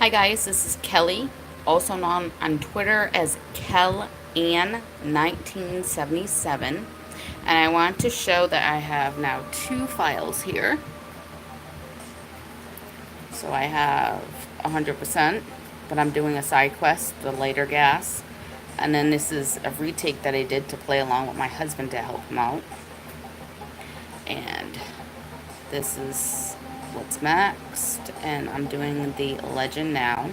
Hi guys, this is Kelly, also known on Twitter as KelLann1977, and I want to show that I have now two files here. So I have 100%, but I'm doing a side quest, the Later Gas, and then this is a retake that I did to play along with my husband to help him out, and this is what's maxed, and I'm doing the Legend now.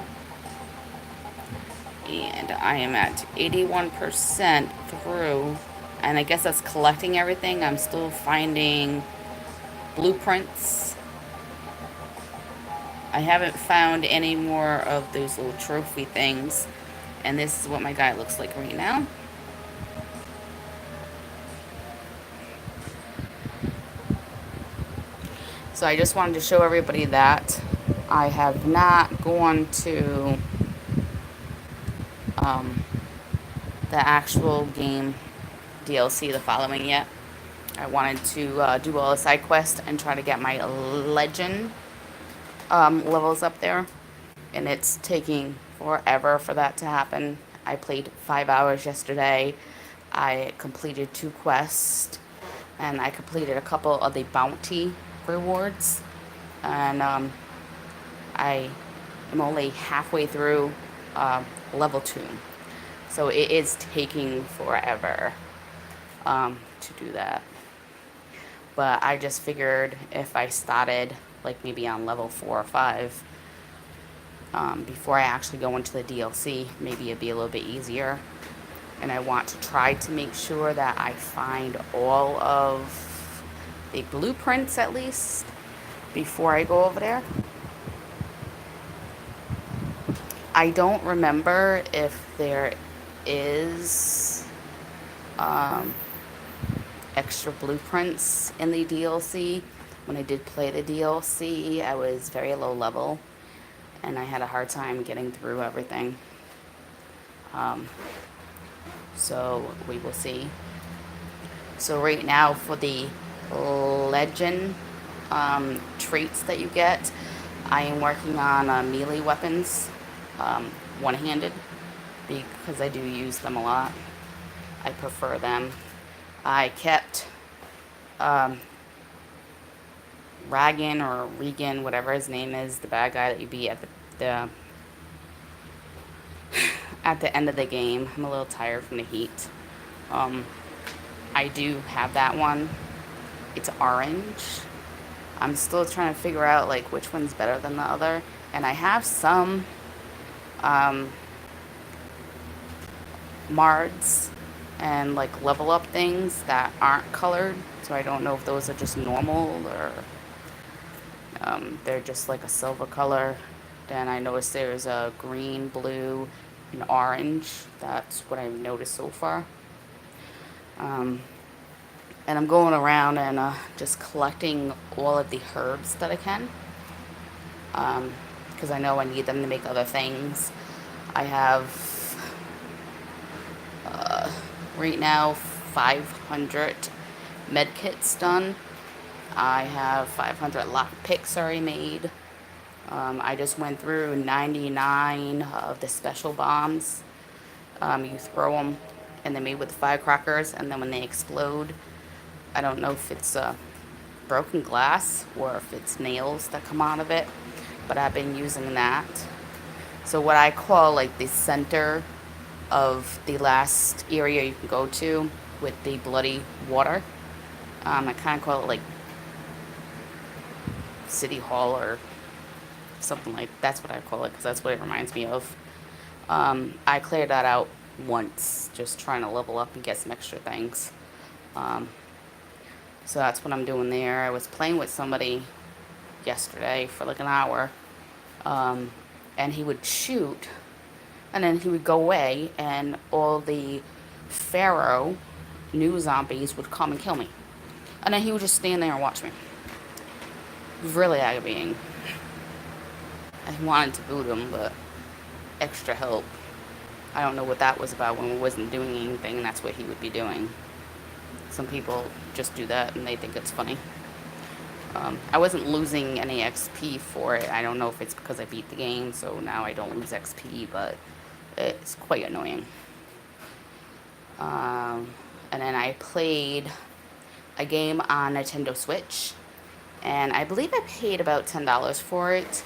And I am at 81% through, and I guess that's collecting everything. I'm still finding blueprints. I haven't found any more of those little trophy things, and this is what my guy looks like right now. So I just wanted to show everybody that I have not gone to the actual game DLC, the following yet. I wanted to do all the side quests and try to get my legend levels up there, and it's taking forever for that to happen. I played 5 hours yesterday. I completed 2 quests, and I completed a couple of the bounty rewards, and I am only halfway through level 2, so it is taking forever to do that. But I just figured if I started like maybe on level 4 or 5 before I actually go into the DLC, maybe it'd be a little bit easier. And I want to try to make sure that I find all of the blueprints at least before I go over there. I don't remember if there is extra blueprints in the DLC. When I did play the DLC, I was very low level, and I had a hard time getting through everything. So we will see. So right now for the legend traits that you get, I am working on melee weapons, one-handed, because I do use them a lot. I prefer them. I kept Ragan or Regan, whatever his name is, the bad guy that you beat at the at the end of the game. I'm a little tired from the heat. I do have that one. It's orange. I'm still trying to figure out like which one's better than the other. And I have some mards and like level up things that aren't colored. So I don't know if those are just normal or they're just like a silver color. Then I noticed there's a green, blue, and orange. That's what I've noticed so far. And I'm going around and just collecting all of the herbs that I can, because I know I need them to make other things. I have right now 500 med kits done. I have 500 lock picks already made. I just went through 99 of the special bombs. You throw them and they're made with firecrackers, and then when they explode, I don't know if it's broken glass or if it's nails that come out of it, but I've been using that. So what I call like the center of the last area you can go to with the bloody water, I kind of call it like City Hall or something like that's what I call it because that's what it reminds me of. I cleared that out once, just trying to level up and get some extra things. So that's what I'm doing there. I was playing with somebody yesterday for like an hour, and he would shoot, and then he would go away, and all the Pharaoh new zombies would come and kill me. And then he would just stand there and watch me. It was really aggravating. I wanted to boot him, but extra help. I don't know what that was about when we wasn't doing anything, and that's what he would be doing. Some people just do that and they think it's funny. I wasn't losing any XP for it. I don't know if it's because I beat the game, so now I don't lose XP, but it's quite annoying. Um, and then I played a game on Nintendo Switch, and I believe I paid about $10 for it,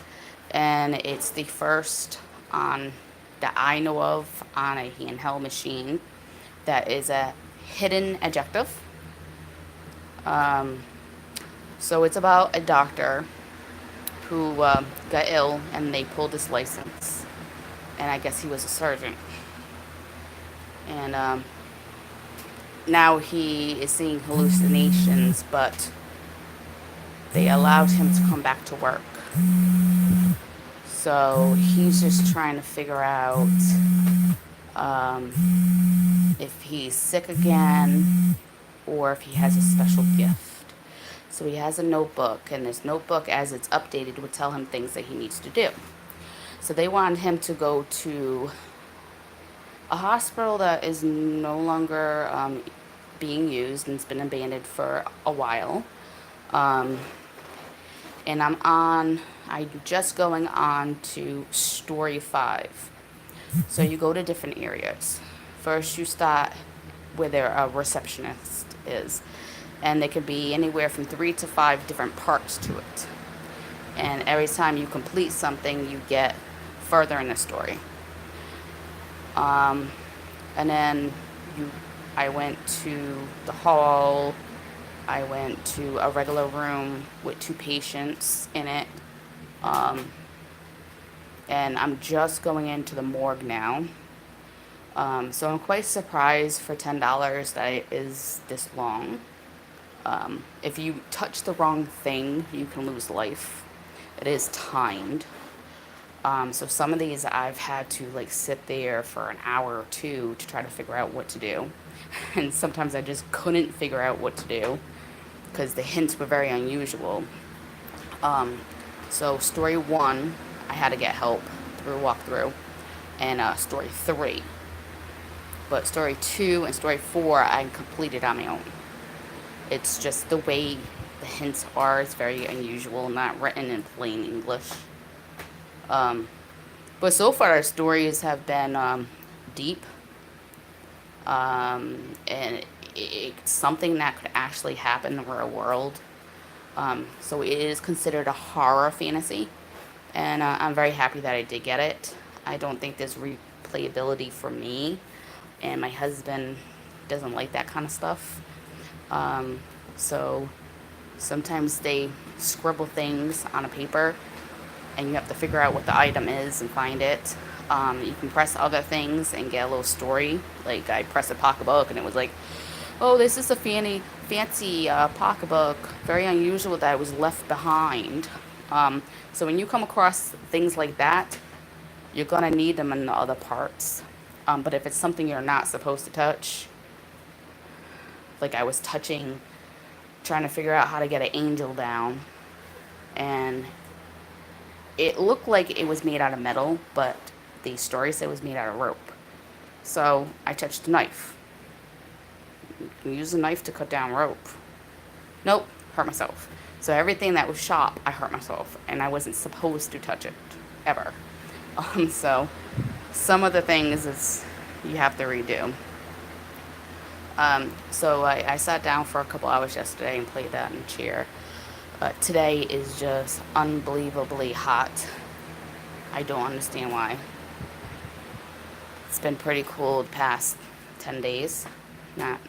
and it's the first on that I know of on a handheld machine that is a hidden objective. Um, so it's about a doctor who got ill and they pulled his license, and I guess he was a surgeon, and now he is seeing hallucinations, but they allowed him to come back to work. So he's just trying to figure out if he's sick again or if he has a special gift. So he has a notebook, and this notebook, as it's updated, would tell him things that he needs to do. So they wanted him to go to a hospital that is no longer being used and it's been abandoned for a while. Um, and I'm just going on to story 5. So you go to different areas. First, you start where their receptionist is, and there could be anywhere from 3 to 5 different parts to it. And every time you complete something, you get further in the story. Um, and then you, I went to the hall. I went to a regular room with 2 patients in it. Um, and I'm just going into the morgue now. So I'm quite surprised for $10 that it is this long. If you touch the wrong thing, you can lose life. It is timed. So some of these I've had to like sit there for an hour or two to try to figure out what to do. And sometimes I just couldn't figure out what to do because the hints were very unusual. Um, so story 1, I had to get help through walkthrough, and story 3. But story 2 and story 4 I completed on my own. It's just the way the hints are is very unusual, not written in plain English. Um, but so far, our stories have been deep, and it's something that could actually happen in the real world. So it is considered a horror fantasy, and I'm very happy that I did get it. I don't think there's replayability for me, and my husband doesn't like that kind of stuff. So sometimes they scribble things on a paper and you have to figure out what the item is and find it. You can press other things and get a little story. Like I pressed a pocketbook and it was like, oh, this is a fancy pocketbook, very unusual that it was left behind. So when you come across things like that, you're gonna need them in the other parts. But if it's something you're not supposed to touch, like I was trying to figure out how to get an angel down, and it looked like it was made out of metal, but the story said it was made out of rope. So I touched a knife. You can use a knife to cut down rope. Nope, hurt myself. So everything that was sharp, I hurt myself, and I wasn't supposed to touch it, ever. So some of the things is you have to redo. So I sat down for a couple hours yesterday and played that in a chair. Today is just unbelievably hot. I don't understand why. It's been pretty cool the past 10 days. Not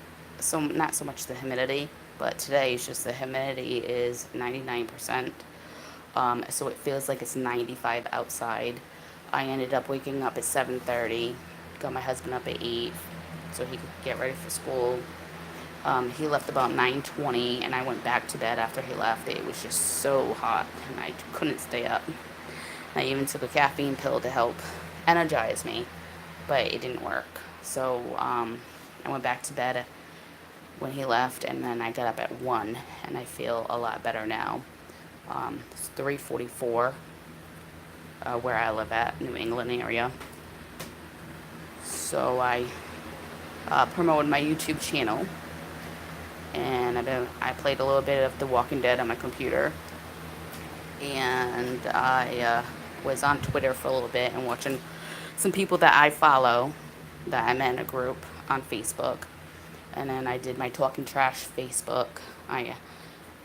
so much the humidity, but today is just the humidity is 99%. So it feels like it's 95 outside. I ended up waking up at 7:30, got my husband up at 8 so he could get ready for school. He left about 9:20, and I went back to bed after he left. It was just so hot, and I couldn't stay up. I even took a caffeine pill to help energize me, but it didn't work. So I went back to bed when he left, and then I got up at 1, and I feel a lot better now. It's 3:44 where I live at, New England area. So I promoted my YouTube channel. and I played a little bit of The Walking Dead on my computer, and I was on Twitter for a little bit and watching some people that I follow that I met in a group on Facebook. And then I did my Talking Trash Facebook. I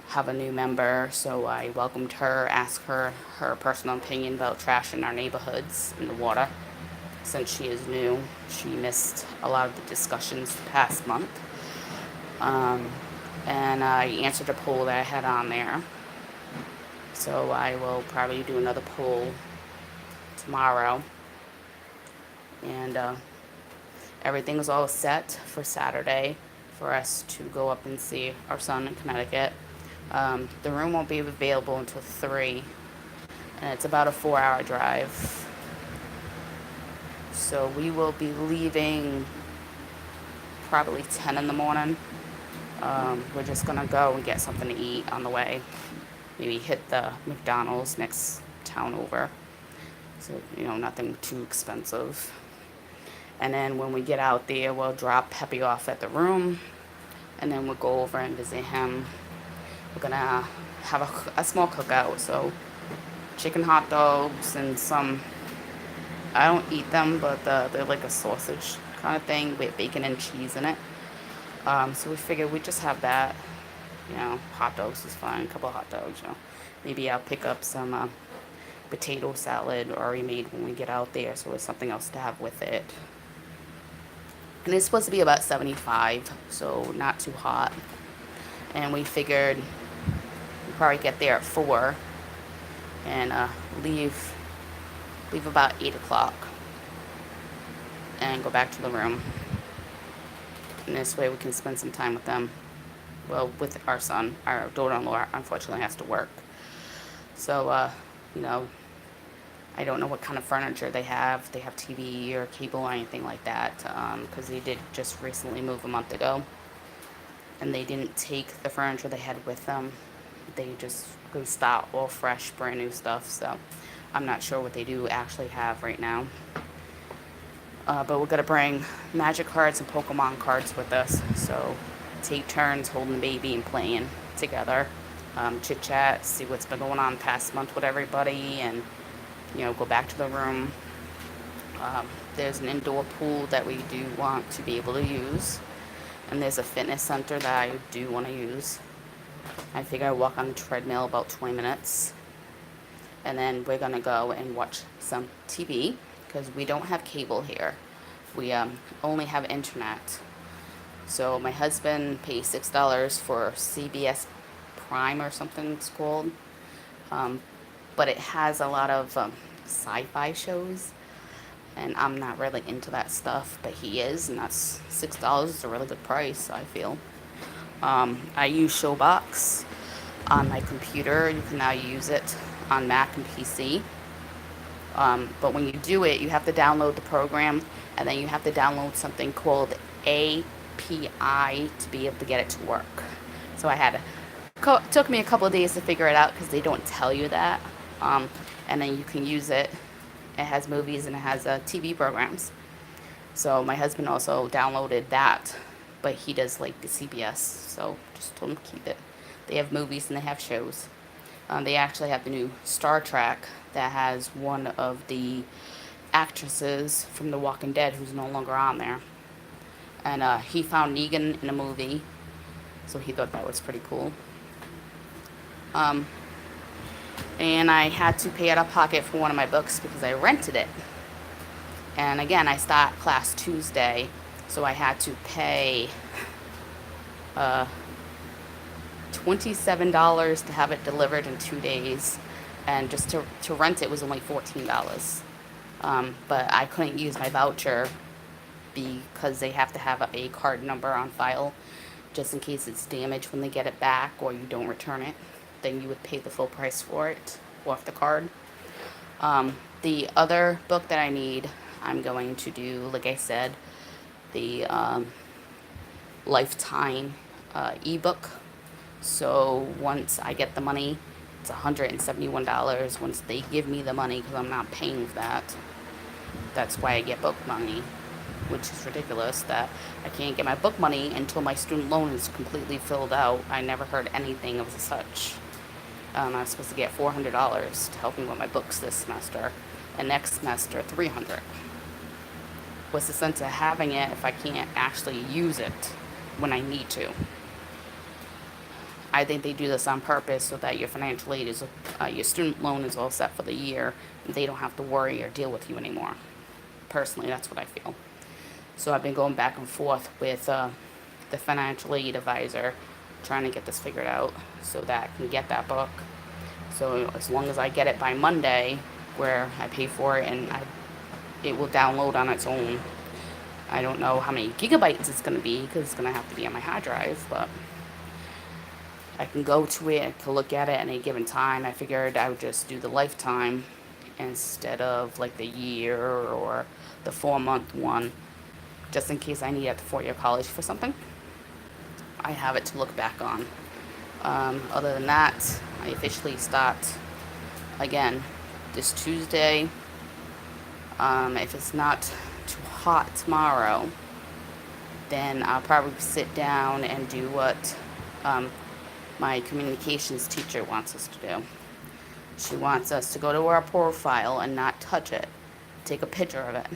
have a new member, so I welcomed her, asked her her personal opinion about trash in our neighborhoods in the water. Since she is new, she missed a lot of the discussions the past month. Um, and I answered a poll that I had on there. So I will probably do another poll tomorrow. And everything's all set for Saturday for us to go up and see our son in Connecticut. The room won't be available until 3, and it's about a 4-hour drive. So we will be leaving probably 10 in the morning. We're just gonna go and get something to eat on the way. Maybe hit the McDonald's next town over. So, nothing too expensive. And then when we get out there, we'll drop Peppy off at the room, and then we'll go over and visit him. We're gonna have a small cookout, so chicken hot dogs and some, I don't eat them, but they're like a sausage kind of thing with bacon and cheese in it. So we figured we'd just have that. Hot dogs is fine, a couple of hot dogs. Maybe I'll pick up some potato salad already made when we get out there, so it's something else to have with it. And it's supposed to be about 75, so not too hot. And we figured we'd probably get there at 4 and leave about 8 o'clock and go back to the room. And this way we can spend some time with them. Well, with our son. Our daughter-in-law unfortunately has to work. So, I don't know what kind of furniture they have. If they have TV or cable or anything like that, because they did just recently move a month ago. And they didn't take the furniture they had with them. They start all fresh, brand new stuff. So I'm not sure what they do actually have right now. But we're going to bring Magic cards and Pokemon cards with us. So take turns holding the baby and playing together. Chit chat, see what's been going on past month with everybody, and go back to the room. There's an indoor pool that we do want to be able to use, and there's a fitness center that I do want to use. I figure I walk on the treadmill about 20 minutes, and then we're gonna go and watch some TV because we don't have cable here. We only have internet. So my husband pays $6 for CBS Prime or something it's called. But it has a lot of sci-fi shows, and I'm not really into that stuff, but he is, and that's $6 is a really good price, I feel. I use Showbox on my computer. You can now use it on Mac and PC. But when you do it, you have to download the program, and then you have to download something called API to be able to get it to work. So took me a couple of days to figure it out because they don't tell you that. And then you can use it. It has movies and it has TV programs. So my husband also downloaded that, but he does like the CBS, so just told him to keep it. They have movies and they have shows. They actually have the new Star Trek that has one of the actresses from The Walking Dead who's no longer on there. And he found Negan in a movie, so he thought that was pretty cool. And I had to pay out of pocket for one of my books because I rented it. And again, I start class Tuesday, so I had to pay $27 to have it delivered in 2 days. And just to rent it was only $14. But I couldn't use my voucher because they have to have a card number on file just in case it's damaged when they get it back or you don't return it. Then you would pay the full price for it off the card. The other book that I need, I'm going to do, like I said, the Lifetime ebook. So once I get the money, it's $171. Once they give me the money, because I'm not paying for that. That's why I get book money. which is ridiculous that I can't get my book money until my student loan is completely filled out. I never heard anything of such. I was supposed to get $400 to help me with my books this semester, and next semester $300. What's the sense of having it if I can't actually use it when I need to? I think they do this on purpose so that your financial aid is, your student loan is all set for the year, and they don't have to worry or deal with you anymore. Personally, that's what I feel. So I've been going back and forth with the financial aid advisor, trying to get this figured out so that I can get that book. So as long as I get it by Monday, where I pay for it and it will download on its own. I don't know how many gigabytes it's going to be because it's going to have to be on my hard drive, but I can go to it to look at it at any given time. I figured I would just do the lifetime instead of like the year or the 4-month one, just in case I need it at the 4-year college for something. I have it to look back on. Other than that, I officially start again this Tuesday. If it's not too hot tomorrow, then I'll probably sit down and do what my communications teacher wants us to do. She wants us to go to our profile and not touch it, take a picture of it.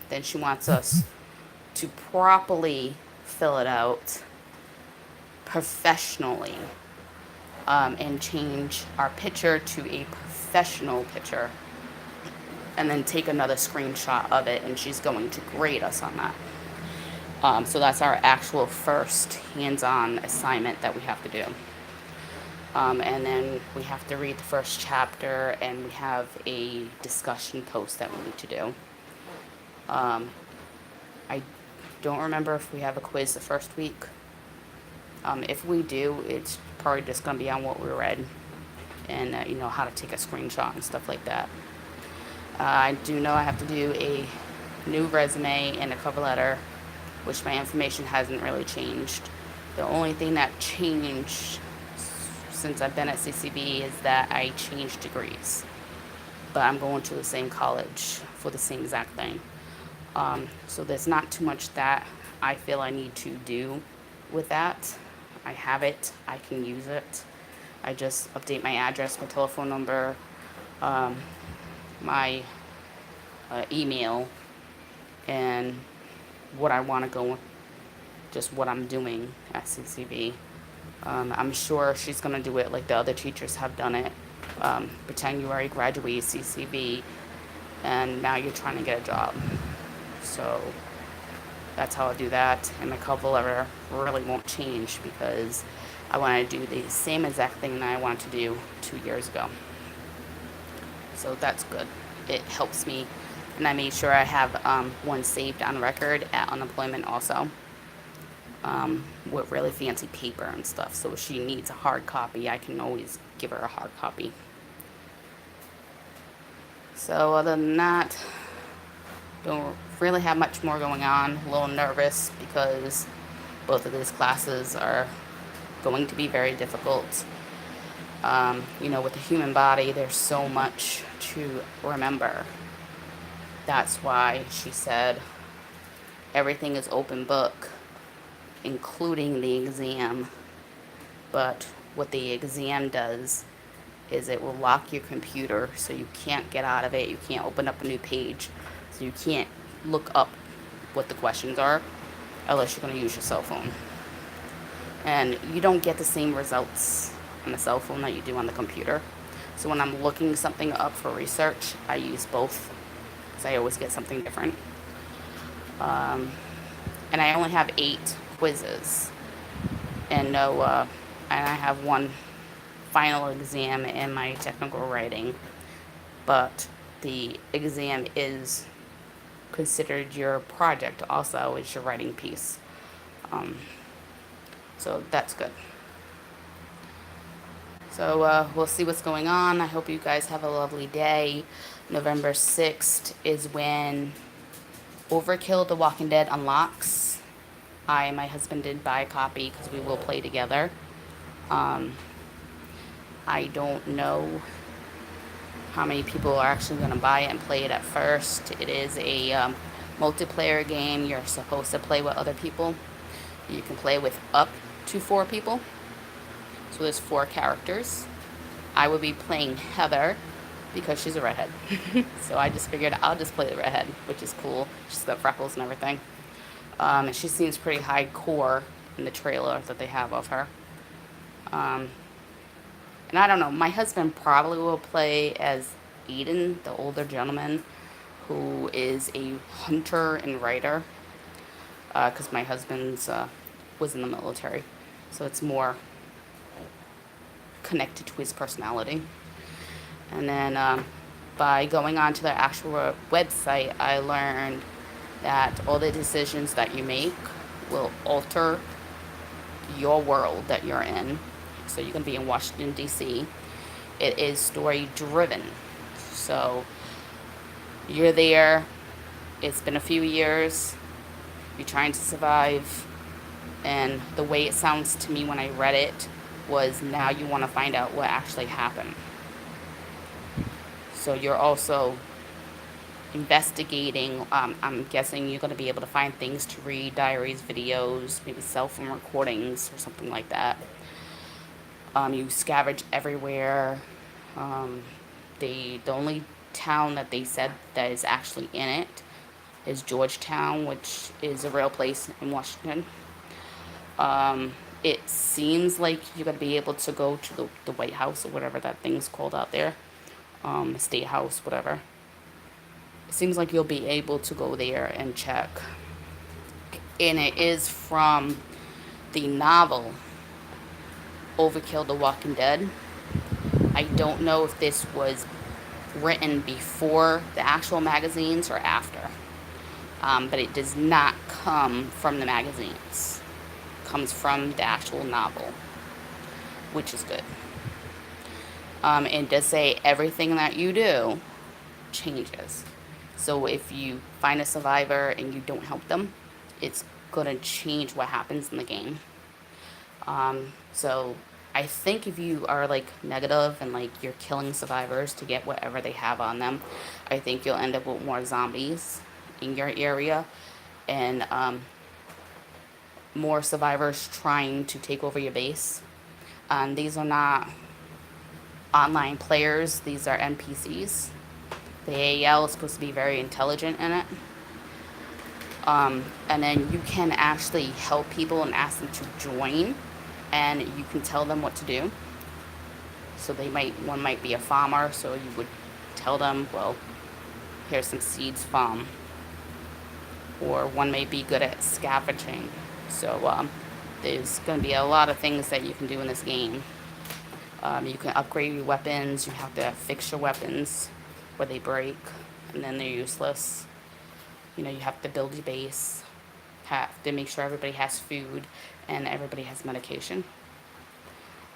Then she wants us to properly fill it out professionally, and change our picture to a professional picture, and then take another screenshot of it, and she's going to grade us on that. So that's our actual first hands-on assignment that we have to do. And then we have to read the first chapter, and we have a discussion post that we need to do. I don't remember if we have a quiz the first week. If we do, it's probably just going to be on what we read and, how to take a screenshot and stuff like that. I do know I have to do a new resume and a cover letter, which my information hasn't really changed. The only thing that changed since I've been at CCB is that I changed degrees, but I'm going to the same college for the same exact thing. So there's not too much that I feel I need to do with that. I have it, I can use it. I just update my address, my telephone number, my email, and what I want to go with, just what I'm doing at CCB. I'm sure she's going to do it like the other teachers have done it. Pretend you already graduated CCB and now you're trying to get a job. So that's how I'll do that. And my cover letter really won't change because I want to do the same exact thing that I wanted to do 2 years ago. So that's good. It helps me. And I made sure I have one saved on record at unemployment also, with really fancy paper and stuff. So if she needs a hard copy, I can always give her a hard copy. So other than that, don't really have much more going on. A little nervous because both of these classes are going to be very difficult. With the human body, there's so much to remember. That's why she said everything is open book, including the exam. But what the exam does is it will lock your computer so you can't get out of it. You can't open up a new page. So you can't look up what the questions are unless you're going to use your cell phone. And you don't get the same results on the cell phone that you do on the computer. So when I'm looking something up for research, I use both because I always get something different. And I only have 8 quizzes and and I have one final exam in my technical writing, but the exam is considered your project also, is your writing piece. So that's good. So we'll see what's going on. I hope you guys have a lovely day. November 6th is when Overkill The Walking Dead unlocks. I and my husband did buy a copy because we will play together. I don't know how many people are actually going to buy it and play it at first. It is a multiplayer game. You're supposed to play with other people. You can play with up to 4 people. So there's 4 characters. I would be playing Heather because she's a redhead. So I just figured I'll just play the redhead, which is cool. She's got freckles and everything. And she seems pretty hardcore in the trailer that they have of her. And I don't know, my husband probably will play as Aiden, the older gentleman, who is a hunter and writer. Because my husband's was in the military. So it's more connected to his personality. And then by going on to their actual website, I learned that all the decisions that you make will alter your world that you're in. So you're going to be in Washington, D.C. It is story driven. So you're there. It's been a few years. You're trying to survive. And the way it sounds to me when I read it was now you want to find out what actually happened. So you're also investigating. I'm guessing you're going to be able to find things to read, diaries, videos, maybe cell phone recordings or something like that. You scavenge everywhere. The only town that they said that is actually in it is Georgetown, which is a real place in Washington. It seems like you're going to be able to go to the White House or whatever that thing's called out there. State House, whatever. It seems like you'll be able to go there and check. And it is from the novel Overkill: The Walking Dead. I don't know if this was written before the actual magazines or after. But it does not come from the magazines. It comes from the actual novel, which is good. It does say everything that you do changes. So if you find a survivor and you don't help them, it's going to change what happens in the game. So I think if you are like negative and like you're killing survivors to get whatever they have on them, I think you'll end up with more zombies in your area and more survivors trying to take over your base. These are not online players, these are NPCs. The AEL is supposed to be very intelligent in it. And then you can actually help people and ask them to join, and you can tell them what to do. So one might be a farmer, so you would tell them, well, here's some seeds, farm. Or one may be good at scavenging. So there's going to be a lot of things that you can do in this game. You can upgrade your weapons. You have to fix your weapons where they break and then they're useless. You know, you have to build your base, have to make sure everybody has food and everybody has medication.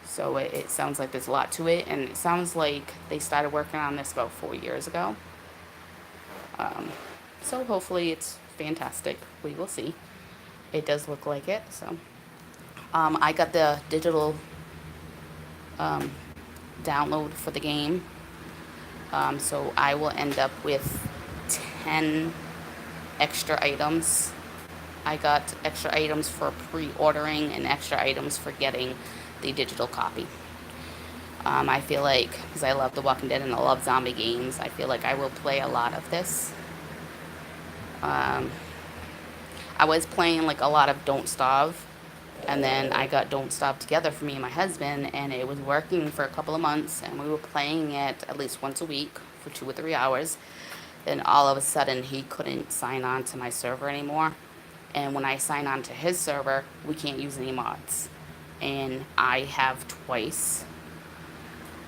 So it sounds like there's a lot to it, and it sounds like they started working on this about 4 years ago. So hopefully it's fantastic. We will see. It does look like it. So I got the digital download for the game. So I will end up with 10 extra items. I got extra items for pre-ordering and extra items for getting the digital copy. I feel like, because I love The Walking Dead and I love zombie games, I feel like I will play a lot of this. I was playing like a lot of Don't Starve, and then I got Don't Starve together for me and my husband, and it was working for a couple of months, and we were playing it at least once a week for 2 or 3 hours. Then all of a sudden he couldn't sign on to my server anymore, and when I sign on to his server, we can't use any mods. And I have twice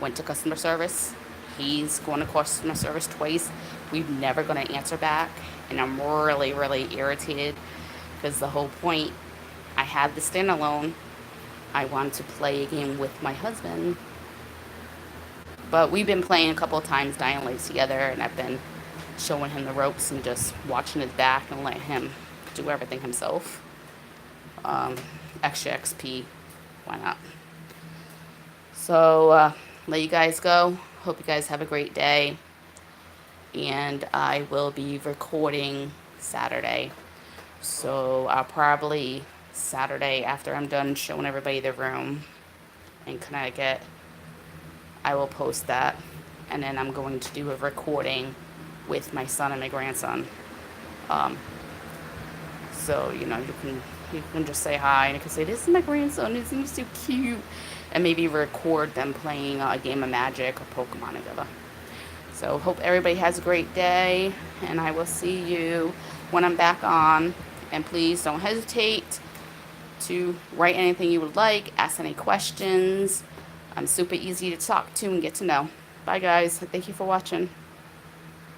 went to customer service. He's going to customer service twice. We've never going to answer back, and I'm really, really irritated because the whole point, I had the standalone. I wanted to play a game with my husband, but we've been playing a couple of times Dying Light together, and I've been showing him the ropes and just watching his back and let him do everything himself. Extra XP, why not? So let you guys go. Hope you guys have a great day, and I will be recording Saturday. So I'll probably Saturday, after I'm done showing everybody the room in Connecticut, I will post that. And then I'm going to do a recording with my son and my grandson. Um, so, you can just say hi, and you can say, this is my grandson, isn't he so cute? And maybe record them playing a game of Magic or Pokemon together. So hope everybody has a great day, and I will see you when I'm back on. And please don't hesitate to write anything you would like, ask any questions. I'm super easy to talk to and get to know. Bye guys, thank you for watching.